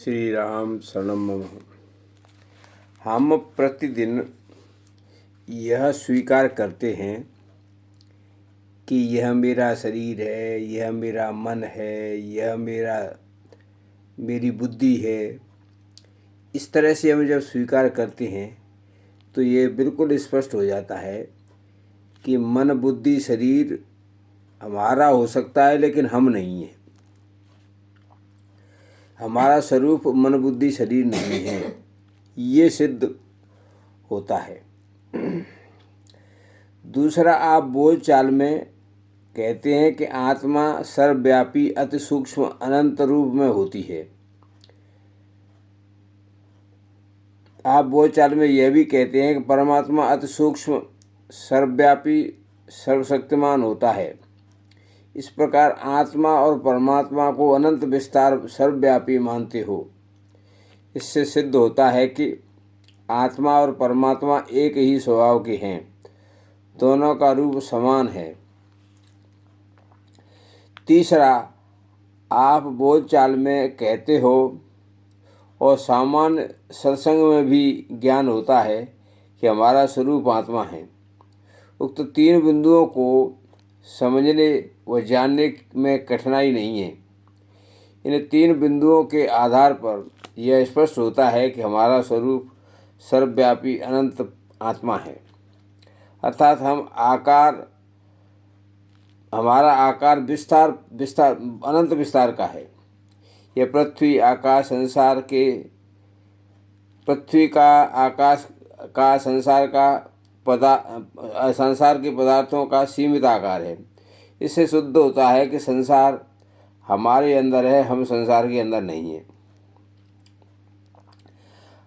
श्री राम शरणं मम। हम प्रतिदिन यह स्वीकार करते हैं कि यह मेरा शरीर है, यह मेरा मन है, यह मेरी बुद्धि है। इस तरह से हम जब स्वीकार करते हैं तो ये बिल्कुल स्पष्ट हो जाता है कि मन बुद्धि शरीर हमारा हो सकता है लेकिन हम नहीं हैं। हमारा स्वरूप मन बुद्धि शरीर नहीं है, ये सिद्ध होता है। दूसरा, आप बोलचाल में कहते हैं कि आत्मा सर्वव्यापी अति सूक्ष्म अनंत रूप में होती है। आप बोलचाल में यह भी कहते हैं कि परमात्मा अति सूक्ष्म सर्वव्यापी सर्वशक्तिमान होता है। इस प्रकार आत्मा और परमात्मा को अनंत विस्तार सर्वव्यापी मानते हो। इससे सिद्ध होता है कि आत्मा और परमात्मा एक ही स्वभाव के हैं, दोनों का रूप समान है। तीसरा, आप बोलचाल में कहते हो और सामान्य सत्संग में भी ज्ञान होता है कि हमारा स्वरूप आत्मा है। उक्त तीन बिंदुओं को समझने व जानने में कठिनाई नहीं है। इन तीन बिंदुओं के आधार पर यह स्पष्ट होता है कि हमारा स्वरूप सर्वव्यापी अनंत आत्मा है, अर्थात हमारा आकार विस्तार अनंत विस्तार का है। यह पृथ्वी आकाश संसार संसार के पदार्थों का सीमित आकार है। इससे सिद्ध होता है कि संसार हमारे अंदर है, हम संसार के अंदर नहीं हैं।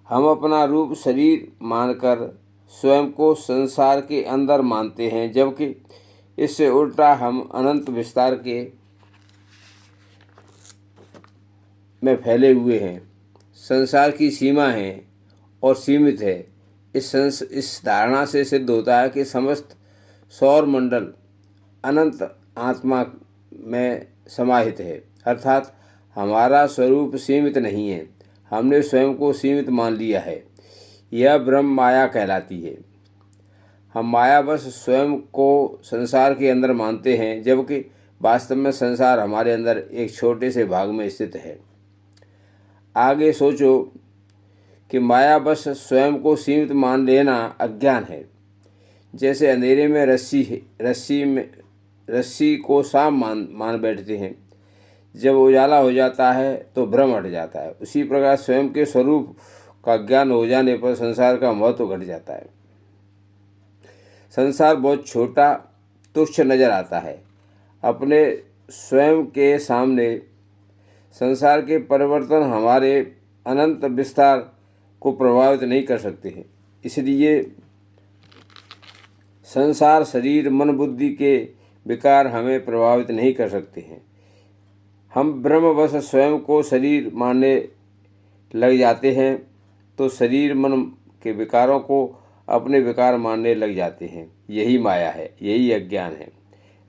हम अपना रूप शरीर मानकर स्वयं को संसार के अंदर मानते हैं, जबकि इससे उल्टा हम अनंत विस्तार में फैले हुए हैं। संसार की सीमा है और सीमित है। इस धारणा से सिद्ध होता है कि समस्त सौर मंडल अनंत आत्मा में समाहित है, अर्थात हमारा स्वरूप सीमित नहीं है। हमने स्वयं को सीमित मान लिया है। यह ब्रह्म माया कहलाती है। हम मायावश स्वयं को संसार के अंदर मानते हैं, जबकि वास्तव में संसार हमारे अंदर एक छोटे से भाग में स्थित है। आगे सोचो कि मायावश स्वयं को सीमित मान लेना अज्ञान है। जैसे अंधेरे में रस्सी को सांप मान बैठते हैं, जब उजाला हो जाता है तो भ्रम हट जाता है। उसी प्रकार स्वयं के स्वरूप का ज्ञान हो जाने पर संसार का महत्व घट जाता है। संसार बहुत छोटा तुच्छ नजर आता है। अपने स्वयं के सामने संसार के परिवर्तन हमारे अनंत विस्तार को प्रभावित नहीं कर सकते हैं। इसलिए संसार शरीर मन बुद्धि के विकार हमें प्रभावित नहीं कर सकते हैं। हम ब्रह्मवश स्वयं को शरीर मानने लग जाते हैं तो शरीर मन के विकारों को अपने विकार मानने लग जाते हैं। यही माया है, यही अज्ञान है।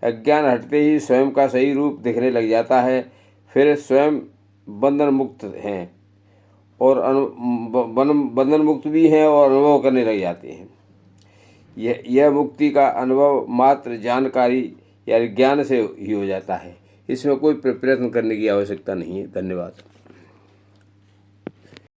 अज्ञान हटते ही स्वयं का सही रूप दिखने लग जाता है। फिर स्वयं बंधन मुक्त हैं और बंधन मुक्त भी हैं और अनुभव करने लग जाते हैं। यह मुक्ति का अनुभव मात्र जानकारी या ज्ञान से ही हो जाता है। इसमें कोई प्रयत्न करने की आवश्यकता नहीं है। धन्यवाद।